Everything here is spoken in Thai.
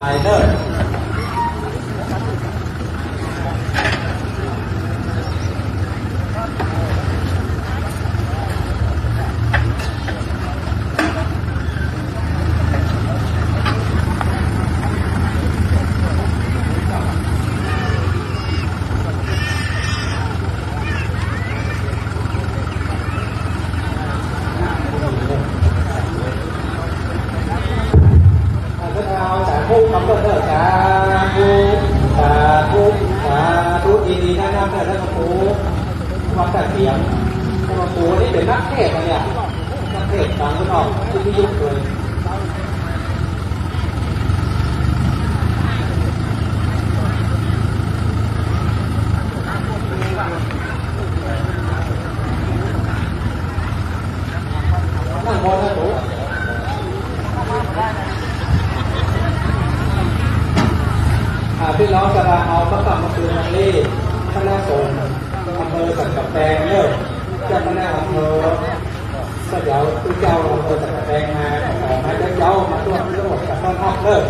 ไอเดอร์ผู้กำหนดเด้อสาธุสาธุสาธุดีๆนะท่านท่านครูวัดตะเกียงท่านครูนี่เป็นนักเทศน์เนี่ยนักเทศน์ฟังกันออกที่ยุคเลยนั่งบนนะครูพี่น้องจะเอาพระธรรมคืนมาเล่คณะสงฆ์อำเภอสันกำแพงเนอะเจ้าคณะอำเภอเดี๋ยวคือเจ้าอำเภอสันกำแพงมาขอมาเจ้ามาตรวจกับต้นฮอกเนอะ